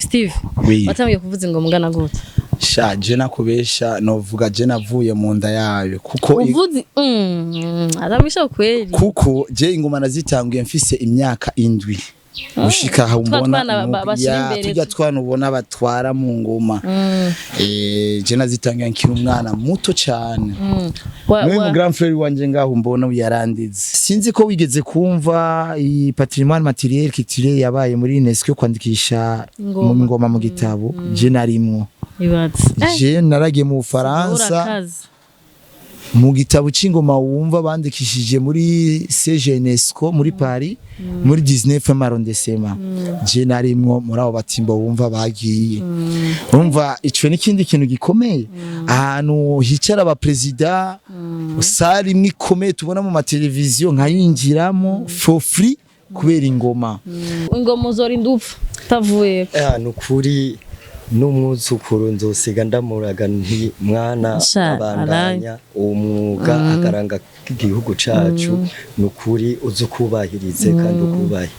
Steve watangiye kuvuza ingoma ungana gute sha je nakubesha novuga je navuye mu nda yayo kuko uvuzi arabisha kweli kuko je ingoma nazitanguye mfise imyaka 7 ushika mbona tujya twana ubona batwara mu ngoma je nazitanguye nkiri umwana muto cyane mu grand frère wanje ngaho mbona yarandize sinzi ko wigeze kumva i Patrimoine matériel culturel yabaye muri UNESCO kwandikisha mu ngoma mu gitabo je narimwo je naragiye mu Faransa mu gitabo c'ingoma wumva bandikishije muri UNESCO muri Paris muri 19 arrondissement je narimwo muri abo batimbo wumva bagiye urumva ico n'ikindi kintu gikomeye ahantu hicara aba president usari mwikomeye tubona mu mateleviziyo nkayinjiramo for free kubera ingoma uzori ndupfa tavuye nukuri n'umwuzukuru nzosiga ndamuraga nti mwana abandanya umwuga akaranga igihugu cacu nukuri uzukubahirize kandi ukubaye.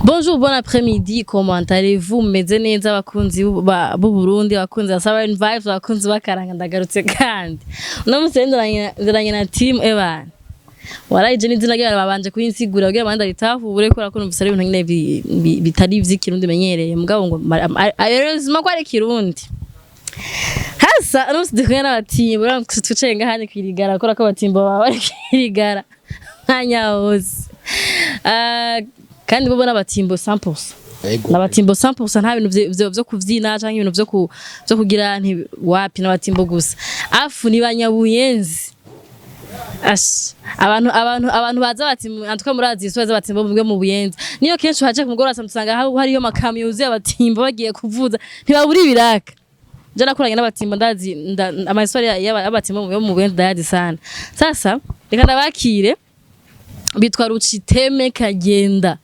Bonjour, bon après-midi, comment allez-vous? Meze neza abakunzi b'u Burundi, abakunzi ba Siren Vibes, abakunzi bakaranga ndagarutse kandi uno musendanye na team Evan waraje n'izina ryawe babanje kuyinsigura kugira abandi bitahure ko rakora umvisari ibintu nyine bitari vy'ikirundi menyereye mugabo ngo ayerezima ko ari kirundi hasa no sidikanya n'abatimbo twicaye ngahane kwirigara kora ko abatimbo baba bari kwirigara nkanyawose kandi bo n'abatimbo 100% n'abatimbo 100% nta bintu byo kuvyina canke ibintu byo kugira nti wapi n'abatimbo gusa afu ni banyabuyenzi abantu baza bati antwa murazi isoza batimbo mubwe mu buyenzi niyo kenshi haje kumugora samusanga hariyo makamyo yuzuye abatimbo bagiye kuvuza ntibaburi biraka je nakuranye n'abatimbo ndazi amasore y'abatimbo mu buyenzi ndazi sana sasa reka ndabakire bitwa Ruciteme kagenda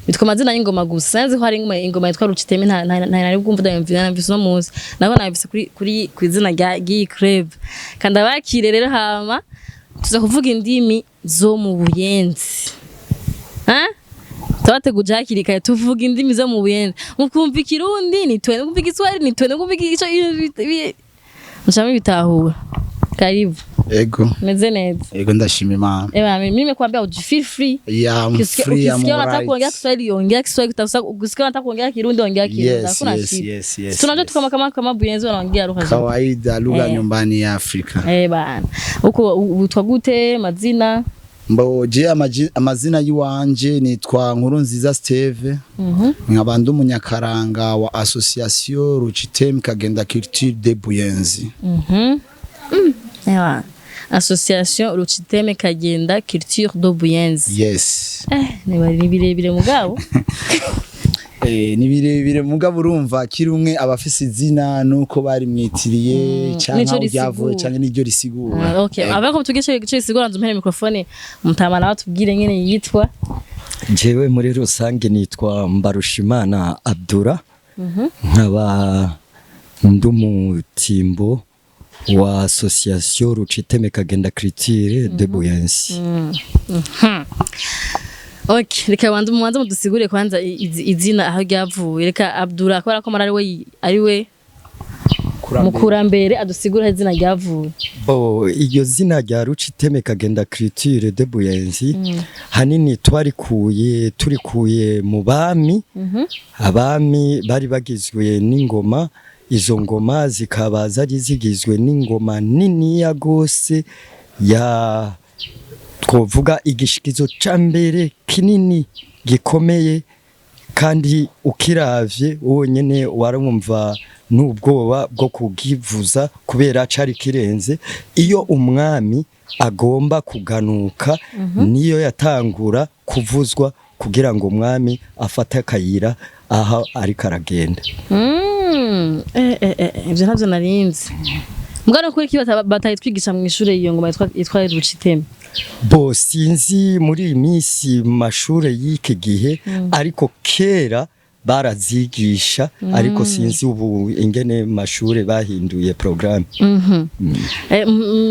bitwa amazina y'ingoma gusa nzi ko hari ingoma yitwa Ruciteme nta bwumva ndayumvira namvise no muzi nabo nabise kuri kwizina rya club kandi abakire rero hama tuza kuvuga indimi zo mu buyenzi tabateguje hakirikaye tuvuga indimi zo mu buyenzi mukumva ikirundi ni twene kumva igiswahili ni twene kumva ico ncamo bitahura karibu ego meze neza ego ndashima Imana mimi nimekwambia uji feel free ukisikia unataka kuongea Kiswahili ongea Kiswahili ukisikia unataka kuongea Kirundi ongea Kirundi hakuna shida yes tunajua kama buyenzi wanaongea lugha kawaida lugha nyumbani ya Afrika bana uko utwa gute mazina mboje amazina yiwanje nitwa Nkurunziza Steve nkabanda umunyakaranga wa association Ruciteme kagenda culture de Buyenzi association Ruciteme kagenda culture de Buyenzi yes ni birebire mugabo ni birebire mugabo urumva kiri umwe abafise izina nuko bari mwitiriye cyangwa yavuye cyangwa niryo risigura okay abako tugeshe gisigura nzumene microphone mutamana batubwire nyene yitwa jewe muri rusange nitwa Mbarushimana Abdura nkaba ndumutimbo wa association Ruciteme kagenda culture de Buyenzi. Okay, reka wanza mudusigure kwanza izina aho ryavuye. Reka Abdura akora ko ari we mukurambere adusigura izina ryavuye. Iyo zina rya Ruciteme kagenda culture de Buyenzi hanini turikuye mu bami abami bari bagizwe n'ingoma izo ngoma zikaba zari zigizwe n'ingoma nini ya gose ya twovuga igishikizo cambere kinini gikomeye kandi ukiravye wonyene warumva n'ubwoba bwo kugivuza kubera cari kirenze iyo umwami agomba kuganuka niyo yatangura kuvuzwa kugira ngo umwami afate akayira aha ari karagenda ibyo ntabyo narinzi mugano kuri ki batayitwigisha mu ishure iyo ngoma yitwa Ruciteme sinzi muri imisi mu mashure y'iki gihe ariko kera barazigisha ariko sinzi ubu ingene mashure bahinduye programme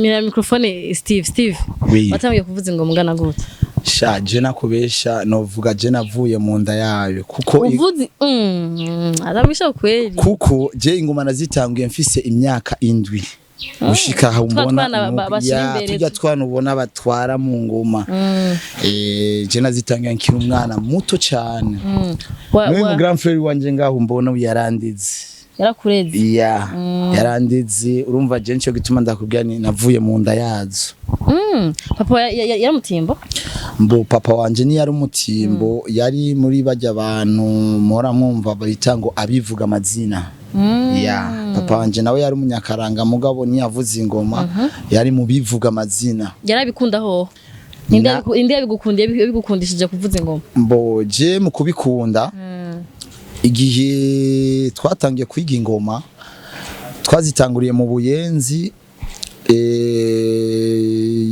mira microphone Steve oui. Batangiye kuvuza ingoma ngana gute sha je nakubesha novuga je navuye mu nda yayo kuko uvuzi arabisha kweli kuko je ingoma nazitanguye mfise imyaka indwi gushika aho mbona tujya twana ubona batwara mu ngoma je nazitanguye nkiri umwana muto cyane mu grand frère wanje ngaho mbona yarandize yarakureze yarandize urumva je nico gituma ndakubwira ni navuye mu nda yazo papa yaramutimbo mbo papa wanje ni yari umutimbo yari muri bajya abantu mora mwumva bayitango abivuga amazina papa wanje nawe yari umunyakaranga mugabo ni yavuze ingoma yari mu bivuga amazina yarabikunda ho inde yabigukundishije kuvuza ingoma mbo je mu kubikunda igihe twatangiye kwiga ingoma twazitanguriye mu Buyenzi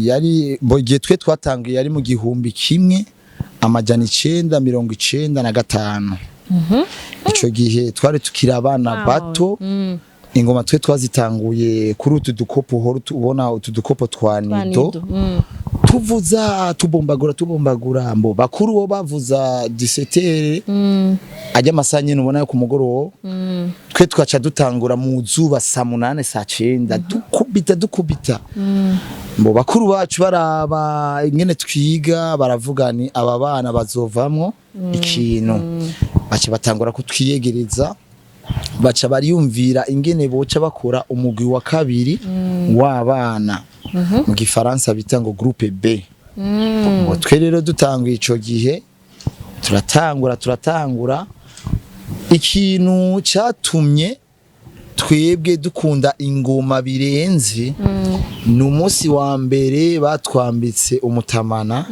yari igihe twe twatangiye yari mu 1995 ico gihe twari tukiri abana bato ingoma twe twazitanguye kuri utu dukopo horo ubona utu dukopo twa nido tuvuza tubombagura mbo bakuru bo bavuza 17 ajya masanye nubona yo ku mugoroba twe twaca dutangura mu zuba saa 8 saa 9 dukubita mbo bakuru bacu baraba ingene twiga baravuga ni aba bana bazovamwo ikintu baca batangura kutwiyegereza baca bariyumvira ingene boca bakora umugwi wa kabiri w'abana mu gifaransa bita ngo groupe B ngo twe rero dutanguye ico gihe turatangura ikintu cyatumye twebwe dukunda ingoma birenze ni umunsi wa mbere batwambitse umutamana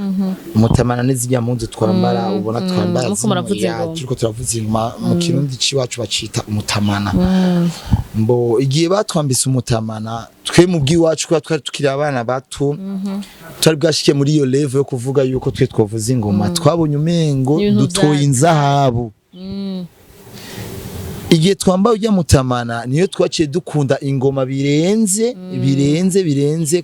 umutamana n'izijya munzu twambara ubona twambara turiko turavuza ingoma mu kirundi ciwacu bacita umutamana mbo igihe batwambitse umutamana twe mu bw'iwacu kwa twari tukiri abana bato twari bwashike muri iyo level yo kuvuga yuko twe twavuza ingoma twabonye umengo dutoye inzahabu igihe twambaye ujya mutamana niyo twaciye dukunda ingoma birenze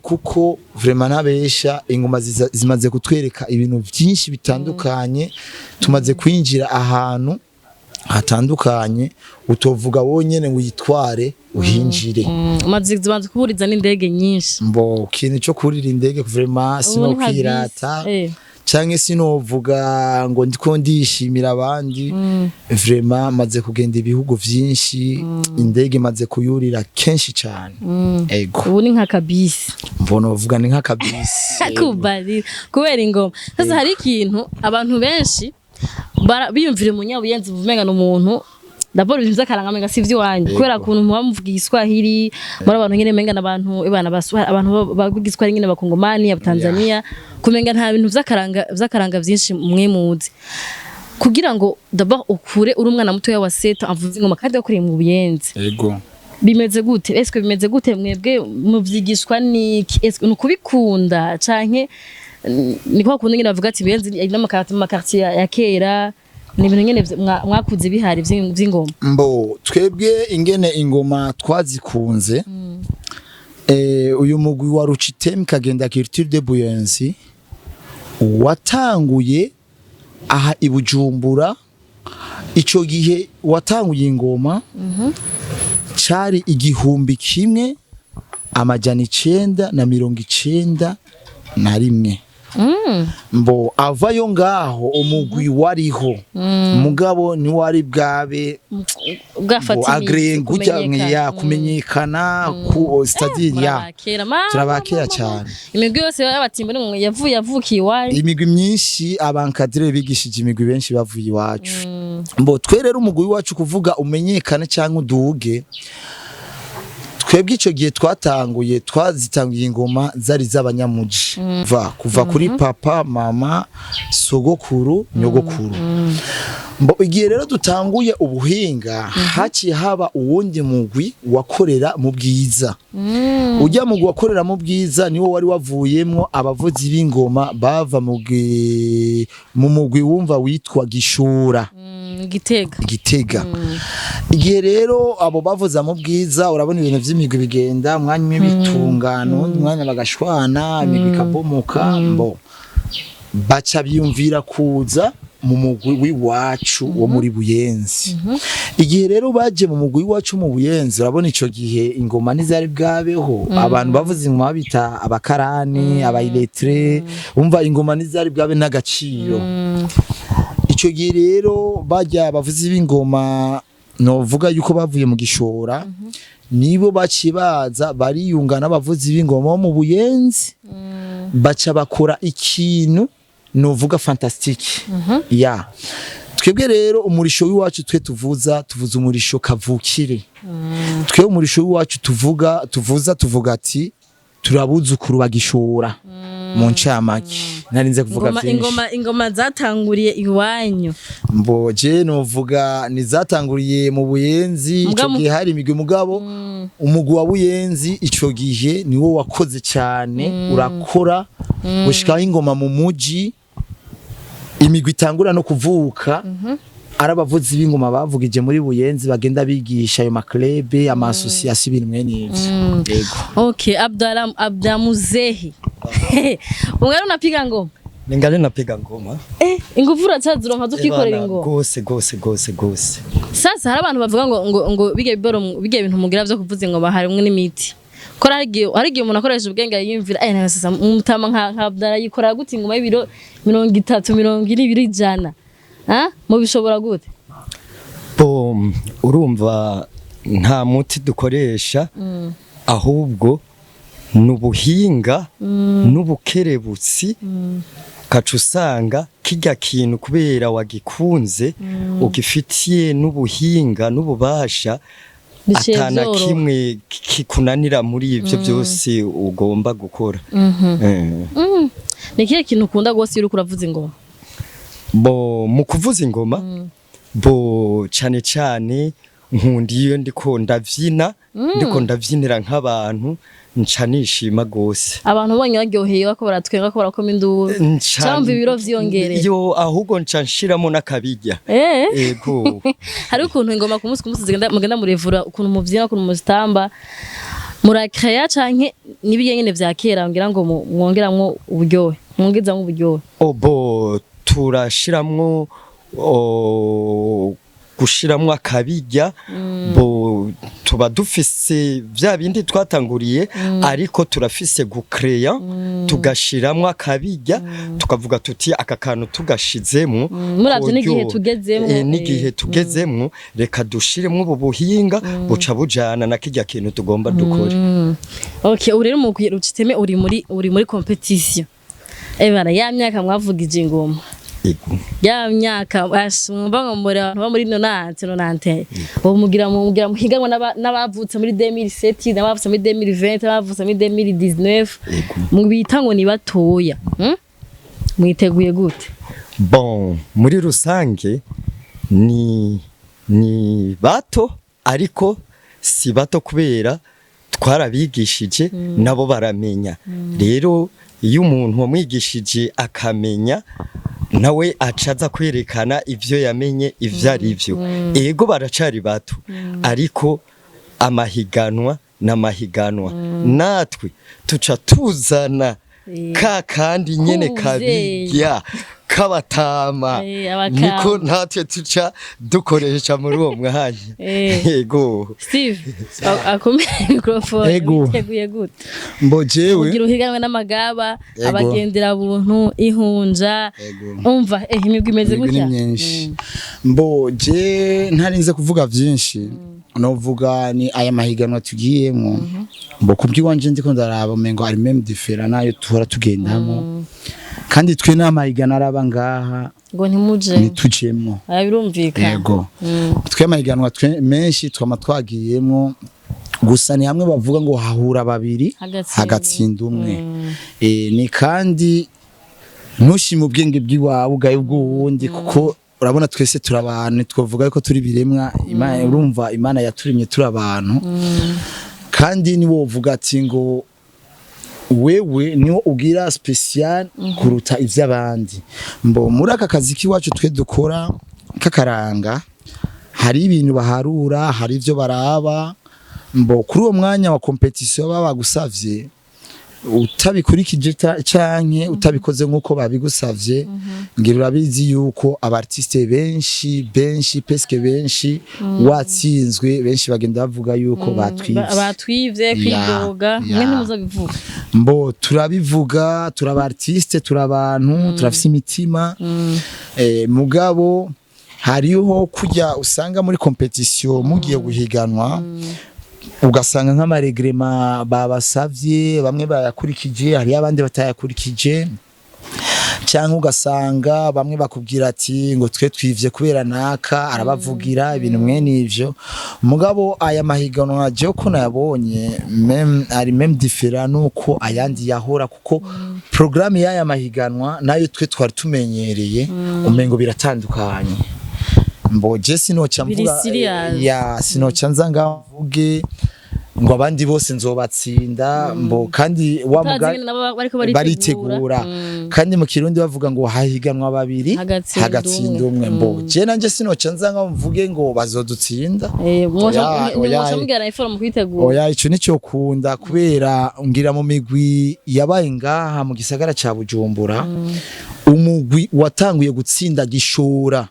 kuko vraiment nabesha ingoma zimaze kutwereka ibintu byinshi bitandukanye tumaze kwinjira ahantu hatandukanye utovuga wonyene ngo yitware uhinjire umaze kuburiza n'indege nyinshi mbo kintu cyo kurira indege vraiment sino kwirata canke sinovuga ngo ndiko ndishimira abandi vraiment maze kugenda ibihugu vyinshi indege maze kuyurira kenshi cyane ego ubu ni nka kabisi mbona bavuga ni nka kabisi kubarira kubera ingoma sasa hari ikintu abantu benshi biyumvire mu Nyabuyenzi bumenga n'umuntu d'abord ibintu by'akarangamenga sivyo wanyu kubera kuntu muba muvuga Igiswahili muri abantu nyene menga nabantu ibana baswa abantu bavuga Igiswahili nyene bakongomani ya Tanzania kumenga nta bintu vy'akaranga vyinshi mwe muzi kugira ngo d'abord ukure uri umwana muto ya waseta avuze ingoma kandi yakuriye mu Buyenzi ego bimeze gute eske bimeze gute mwebwe muvyigishwa ni eske nukubikunda canke niko kuntu nyene bavuga ati Buyenzi ari n'amakartier ya kera ni ibintu nyene mwakuze bihari vy'ingoma mbo twebwe ingene ingoma twazikunze uyu mugwi wa Ruciteme kagenda culture de Buyenzi watanguye aha ibujumbura ico gihe watanguye ingoma cari 1991 mbo avayo ngaho umugwi wariho mugabo ni wari bwabe agree gutya ya kumenyekana ku stadile ya turabakera cyane imigwi yose y'abatimbo yavukiye iwacu imigwi myinshi abankadire bigishije imigwi benshi bavuye iwacu mbo twerera umugwi wacu kuvuga umenyekane cyangwa uduge twebwe ico gihe twazitanguye ingoma zari z'abanyamuji kuva kuri papa mama sogokuru nyogokuru mbo igihe rero dutanguye ubuhinga haci haba uwundi mugwi wakorera mu bwiza ujya mu wakorera mu bwiza niwo wari wavuyemwo abavuzi b'ingoma bava mu mugwi wumva witwa Gishura Gitega igihe rero abo bavuza mu bwiza urabona ibintu vy'imigwi bigenda mwanya bitungano mwanya bagashwana imigwi kabomoka mbo baca biyumvira kuza mu mugwi w'iwacu wo muri Buyenzi. Igihe rero baje mu mugwi w'iwacu mu Buyenzi, urabona ico gihe ingoma nizari bwabeho, abantu bavuze ingoma bita abakarani, abayiletre, umva ingoma nizari bwabe n'agaciro. Ico gihe rero bajya bavuze ibingoma, novuga yuko bavuye mu Gishora, nibo baci baza bariyungana bavuze ibingoma mu Buyenzi, baca bakora ikintu novuga fantastique. Ya twebwe rero umurisho w'iwacu twe tuvuza umurisho kavukire. Twe umurisho w'iwacu tuvuga ati turabuzukuru bagishora mu ncamake. Narinze kuvuga byinshi. Ingoma zatanguriye iwanyu. Mboje novuga ni zatanguriye mu Buyenzi, ico gihe hari imigwi mugabo umugwi wa Buyenzi ico gihe niwo wakoze cyane, urakora gushika ingoma mu muji, imigwi itangura no kuvuka. Arabavuzi b'ingoma bavugije muri Buyenzi bagenda bigisha ayo maklebe, ama association ibintu mwene ivyo. Yego. Okay, Abdamuzehi. Ungari unapiga ngoma? Ningali napiga ngoma. Ingufu uracazironka tukikorera ingoma. Gose. Sasa hari abantu bavuga ngo bige bintu mugira byo kuvuza ingoma harimwe n'imiti. Kora hari igihe umuntu akoresha ubwenge yiyumvira na sasa umutama nka Abdara yikora gute ingoma y'ibiro 30 20 100. Mu bishobora gute? Urumva nta muti dukoresha, ahubwo nubuhinga n'ubukerebutsi. Kaca usanga kijya kintu kubera wagikunze, ugifitiye n'ubuhinga n'ububasha, atana kimwe kikunanira muri ivyo byose ugomba gukora. Ni kihe kintu ukunda gose uri kuravuza ingoma? Mu kuvuza ingoma, cyane nkundiye ndiko ndavyinira nk'abantu, nca nishima gose. Abantu bonye baryoheye bako baratwenga ko barakoma induru, cyamva ibiro vyongereye. Yo ahubwo nca nshiramo nakabijya. Yego. Hari ukuntu ingoma ku munsi mugenda murevura, ukuntu muvyina, ukuntu muzitamba, murakaya canke nibiye nyene vya kera ngira ngo mwongeramwo uburyohe, mwongezamwo uburyohe. Turashiramwo gushiramwo akabijya, tuba dufise vya bindi twatanguriye, ariko turafise gukreya, tugashiramwo akabijya, tukavuga tuti aka kantu tugashizemwo muravye n'igihe tugezemwo, reka dushiremwo ubu buhinga buca bujana na kijya kintu tugomba dukore. Okay, urero mu Ruciteme uri muri competition. Ebara ya myaka mwavugije ingoma. Ya myaka mwumva ngo muri abantu ba muri 90 bo mugira muhiganwa n'abavutse muri 2007, n'abavutse muri 2020, n'abavutse muri 2019, mubita ngo ni batoya. Mwiteguye gute? Muri rusange ni bato, ariko si bato kubera twarabigishije nabo baramenya. Rero iyo umuntu wamwigishije akamenya, nawe acaza kwerekana ivyo yamenye ivyo ari byo. Ego baracari bato, ariko amahiganwa n'amahiganwa, natwe tuca tuzana kandi nyene kabijya kabatama, niko natwe tuca dukoresha muri uwo mwanya. Yego. Steve, akomeye microphone. Witeguye gute? Mbojewe ugira uhiganwe n'amagaba, abagendera buntu, ihunja, umva imigwi imeze gutya. Mboje ntarinze kuvuga byinshi, novuga ni aya mahiganwa tugiyemo. Kubyiwanje ndiko ndaraba mengo ari même différent nayo tuhora tugendamo, kandi twe n'amahigana araba ngaha ngo ntimuje nitujemo. Birumvikana. Yego. Twe amahiganwa menshi twama twagiyemo, gusa ni hamwe bavuga ngo hahura babiri hagatsinda umwe. Ni kandi ntushima ubwenge bw'iwawe ugaye ubw'uwundi, kuko urabona twese turabantu, twavuga ko turi biremwa. Imana urumva, Imana yaturimye turi abantu, kandi ni wovuga ati ngo wewe niwo ugira special kuruta ivy'abandi. Muri aka kazi kiwacu twe dukora kakaranga, hari ibintu baharura, hari ivyo baraba. Kuri uwo mwanya wa competition baba gusavye, utabikurikije canke utabikoze nkuko babigusavye ngira urabizi yuko abartiste benshi peske benshi watsinzwe benshi bagenda bavuga yuko batwivye kwidoga mwe ntimuzobivuga mbo turabivuga turabartiste turabantu turafise imitima mugabo hariho kujya usanga muri competition mugiye guhiganwa ugasanga nk'amaregrema babasavye bamwe bayakurikije hari abandi batayakurikije cyangwa ugasanga bamwe bakubwira ati ngo twe twivye kubera naka arabavugira ibintu mwene ivyo mugabo aya mahiganwa je ko nayabonye même différent nuko ayandi yahora kuko programme y'aya mahiganwa nayo twe twari tumenyereye umengo biratandukanye mbo je sinoca mvuga ya sinoca nzanga mvuge ngo abandi bose nzobatsinda mbo kandi wamuga baritegura kandi mu kirundi bavuga ngo hahiganwa babiri hagatsinda umwe mbo je nanje sinoca nzanga mvuge ngo bazodutsinda oya ico nico kunda kubera ngira mu migwi yabaye ngaha mu gisagara ca Bujumbura umugwi watanguye gutsinda gishora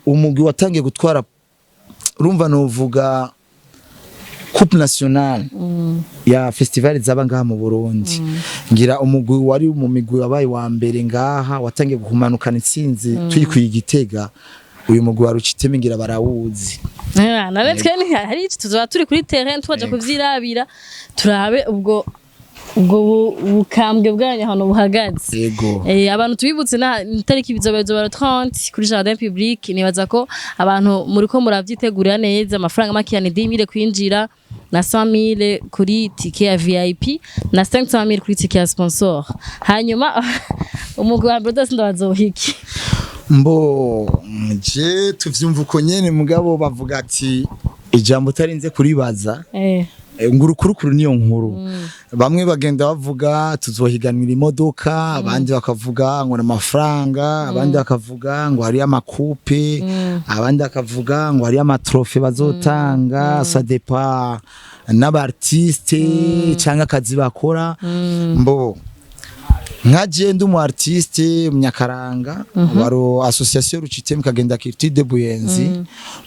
umugwi watangiye gutwara urumva novuga coupe nationale ya festival zaba ngaha mu Burundi ngira umugwi wari mu migwi wabaye wa mbere ngaha watangiye guhumanukana intsinzi turi kuyigitega uyu mugwi wa Ruciteme ngira barawuzi naretwe hari tuzoba turi kuri terrain twaje kuvyirabira turabe ubwo bukambwe bwanyu hano buhagaze yego abantu tubibutse na tariki bizobezo bara 30 kuri jardin public nibaza ko abantu muri ko muravyitegurira neza amafaranga makiyane 10000 kwinjira na 100000 kuri ticket ya VIP na 500000 kuri ticket ya sponsor hanyuma umugwi wa brothers ndabazohiki mbo je tuvyumva uko nyene mugabo bavuga ati ijambo tarinze kuribaza ngurukurukuru niyo nkuru bamwe bagenda bavuga tuzohiganira imodoka abandi bakavuga ngo n'amafaranga abandi bakavuga ngo hari amakupe abandi bakavuga ngo hari amatrofe bazotanga ça dépend n'abartiste cyangwa akazi bakora mbo nkaje ndi mu artiste munyakaranga waro association Ruciteme kagenda kirti de Buyenzi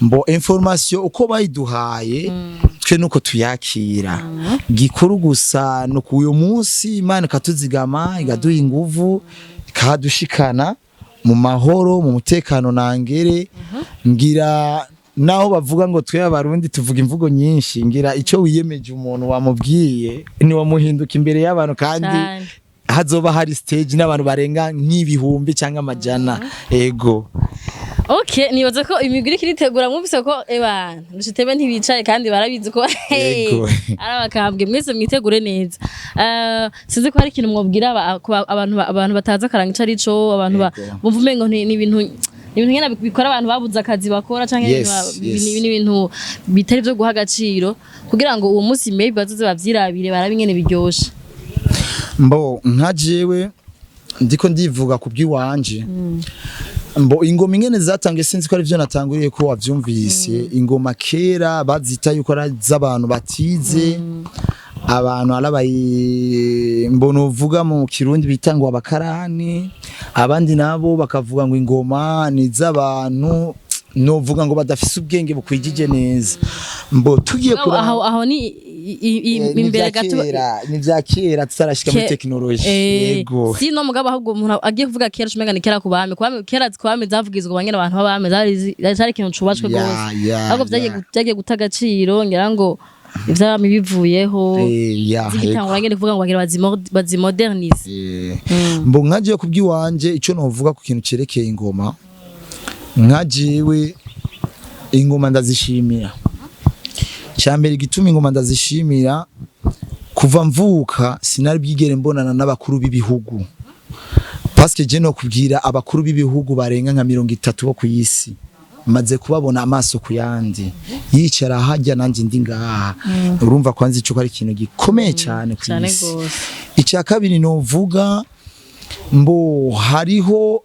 mbo information uko bayiduhaye twe nuko tuyakira gikuru gusa no kuyo munsi Imana katuzigama igaduha inguvu ikadushikana mu mahoro mu mutekano nangere ngira naho bavuga ngo twe abarundi tuvuga imvugo nyinshi ngira ico wiyemeje umuntu wamubwiye ni wamuhinduka imbere y'abantu kandi hazoba hari stage n'abantu barenga nk'ibihumbi cyangwa amajana ego okay nibaza ko imiguri kiritegura mwumvise ko Ruciteme ntibicaye kandi barabizi ko arabakambwe mwese mwitegure neza sinzi ko hari ikintu mwobwira abantu bataza karanga ico arico abantu bumva umengo ni ibintu nyene bikora abantu babuza akazi bakora canke ibintu bitari byo guha agaciro kugira ngo uwo munsi maybe bazoze bavyirabire barabingene biryoshe mbo nkajewe ndiko ndivuga kubwiwanje mbo ingoma ingene zatangiye sinzi ko ari byo natanguriye ko wavyumvise ingoma kera bazita yuko ari z'abantu batize abantu arabaye mbono uvuga mu kirundi bitangwa abakarani abandi nabo bakavuga ngo ingoma ni z'abantu novuga ngo badafise ubwenge bukwijije neza mbo tugiye kura aho ni imbere gato ni vyakera tutarashika muri technology yego si no mugabo ahubwo umuntu agiye kuvuga kera cumenga ni kera kubame kera twame zavugizwa banyene abantu babame zari kintu cubashwe gose ahubwo vyagiye gutagaciro ngira ngo ivyami bivuyeho zigitangura ngene kuvuga ngo bagira bazimodernize mbo nkaje kubwiwanje ico novuga ku kintu cerekeye ingoma nkajiwe ingoma ndazishimira cyambere gituma ingoma ndazishimira kuva mvuka sinari bwigere mbonana n'abakuru b'ibihugu parce que je no kubwira abakuru b'ibihugu barenga nka 30 bo ku isi maze kubabona amaso ku yandi yicara hajya nanje ndi ngaha urumva kwanza ico ari ikintu gikomeye cyane ku isi icya kabiri novuga mbo hariho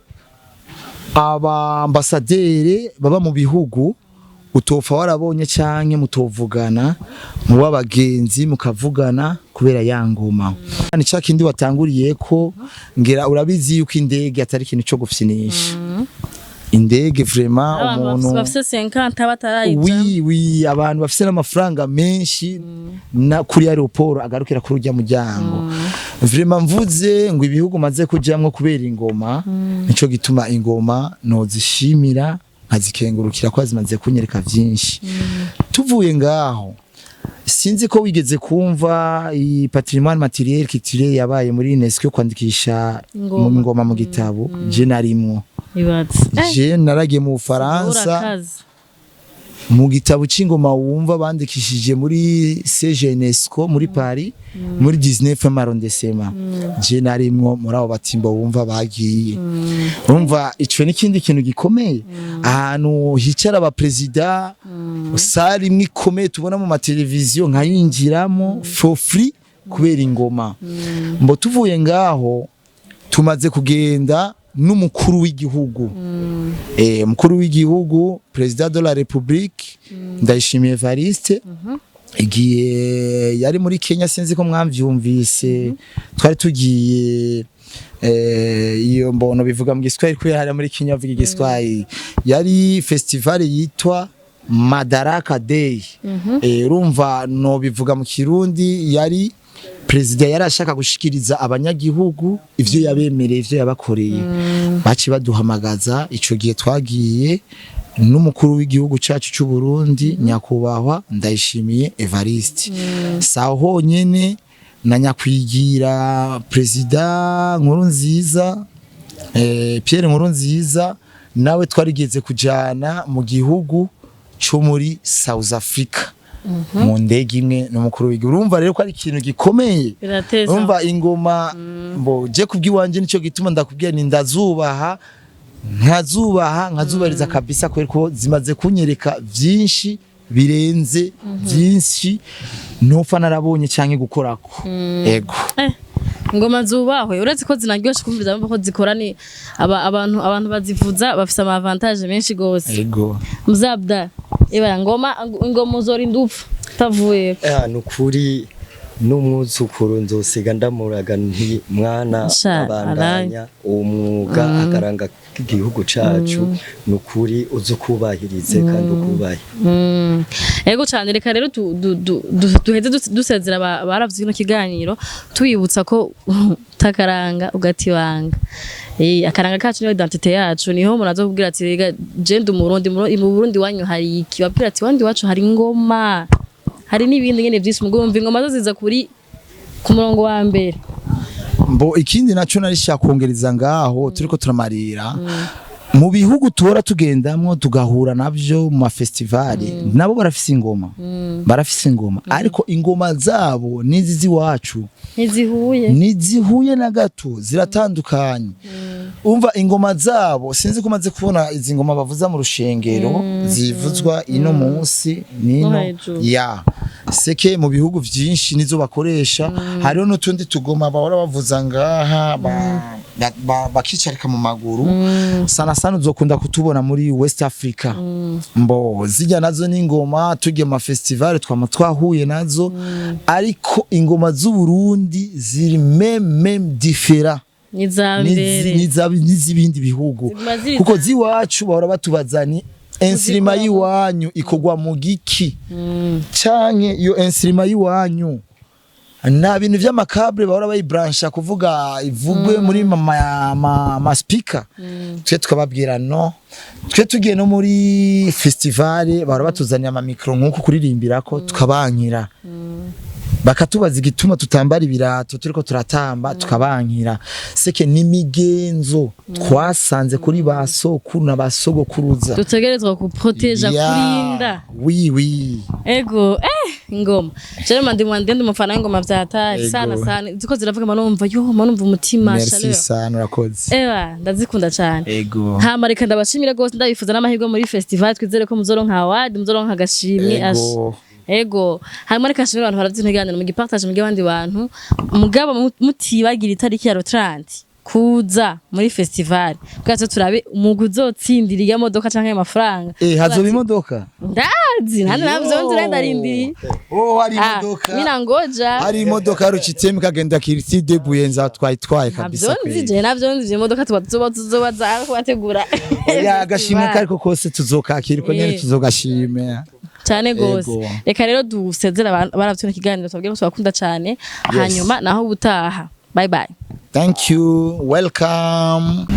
aba ambasaderi baba mu bihugu utopfa warabonye canke mutovugana muba abagenzi mukavugana kubera ya ngoma ni ca kindi watanguriye ko ngera urabizi yuko indege atari ikintu cyo gufyinisha indege vraiment umuntu bafise 50 batarayiza oui abantu bafise n'amafaranga menshi na kuri aeroport agarukira kuri urya muryango vraiment mvuze ngo ibihugu maze kujamwo kubera ingoma nico gituma ingoma nozishimira nkazikengurukira ko zimaze kunyereka vyinshi tuvuye ngaho sinzi ko wigeze kumva i patrimoine matériel culturel yabaye muri UNESCO kwandikisha mu ngoma mu gitabo je narimwo je naragiye mu Faransa mu gitabo c'ingoma wumva bandikishije muri UNESCO muri Paris muri 19 arrondissement je narimwo muri abo batimbo wumva bagiye urumva ico n'ikindi kintu gikomeye ahantu hicara aba president sari mwikomeye tubona mu mateleviziyo nkayinjiramo for free kubera ingoma mbo tuvuye ngaho tumaze kugenda n'umukuru w'igihugu mukuru w'igihugu president de la République ndayishimiye Evariste igiye yari muri Kenya sinzi ko mwamvyumvise twari tugiye iyo mbono bivuga mu Giswahili ko yari muri Kenya bavuga Igiswahili yari festival yitwa Madaraka Day urumva no bivuga mu Kirundi yari President yarashaka gushikiriza abanyagihugu ivyo yabemereye ivyo yabakoreye baci baduhamagaza ico gihe twagiye n'umukuru w'igihugu cacu cy'u Burundi nyakubahwa ndayishimiye Evariste saho honyene na nyakwigira President Nkurunziza Pierre Nkurunziza nawe twarigeze kujana mu gihugu cyo muri South Africa mu ndege imwe n'umukuru w'igihugu urumva rero ko ari ikintu gikomeye urumva ingoma mbo je kubwiwanje nico gituma ndakubwiye ni ndazubaha nkazubariza kabisa ko zimaze kunyereka vyinshi birenze vyinshi nopfa narabonye canke gukorako ego ingoma zubahwe uretse ko zinaryoshe kumviriza ko zikora ni abantu bazivuza bafise ama avantage menshi gose ego muzabda ibara ingoma uzora indupfu tavuye nukuri n'umwuzukuru nzosiga ndamuraga nti mwana abandanya umwuga akaranga igihugu cacu nukuri uzukubahirize kandi ukubaye ego cyane reka rero duheze dusezera baravye no kiganiro tuyibutsa ko takaranga ugatibanga akaranga kacu niyo identité yacu niho munazo kubwira ati rega je ndi umurundi mu Burundi wanyu hari iki babwira ati wandi wacu hari ingoma hari n'ibindi nyene vyinshi mugomba ingoma zo ziza kuri ku murongo wa mbere mbo ikindi naco narishaka kongereza ngaho turiko turamarira mu bihugu tuhora tugendamwo tugahura navyo mu mafestivali nabo barafise ingoma ariko ingoma zabo nizi ziwacu ntizihuye na gato ziratandukanye umva ingoma zabo sinzi ko maze kubona izi ngoma bavuza mu rushengero zivuzwa ino munsi nino ya seke mu bihugu vyinshi nizo bakoresha hariho n'utundi tugoma bahora bavuza ngaha bakicarika mu maguru sana sana uzokunda kutubona muri West Africa mbo zijya nazo n'ingoma tugiye mu festival twahuye nazo ariko ingoma z'u Burundi ziri même différent n'izibindi bihugu kuko ziwacu bahora batubazani instrima yiwanyu ikogwa mu giki canke iyo instrima yiwanyu na bintu vy'amakable bahora bayibransha kuvuga ivugwe muri ma speaker twe tukababwira no twe tugiye no muri festival bahora batuzaniye ama micro nkuko kuririmbirako tukabankira bakatubaza igituma tutambara ibirato turiko turatamba tukabankira seke n'imigenzo twasanze kuri basokuru na basogokuruza dutegerezwa kuproteja kurinda oui ego ingoma chere mandi mufana ingoma vyatari sana ziko ziravuga manumva manumva umutima merci sana urakoze ndazikunda cyane ego hamarika ndabashimira gose ndabifuza n'amahirwe muri festival twizere ko muzoronka award muzoronka agashimwe ego harimo reka shimira abantu baravye nteganira mu gipartage mu gabandi bantu mugabo mutibagira itariki ya 30 kuza muri festival bwazo turabe umugwi uzotsindira iyo modoka canke amafaranga hazoba imodoka ndazi nandi navyo ndarindiriye hari imodoka mina ngoja hari imodoka Ruciteme kagenda kirisi debuyenza twayitwaye kabisa navyo nzije imodoka tuzoba za kubategura agashimwe kariko kose tuzokakira ko nyene tuzogashimira cyane gose reka rero dusezera baravyona kiganiro tubabwira ko twakunda cyane hanyuma naho ubutaha bye bye. Thank you. Welcome.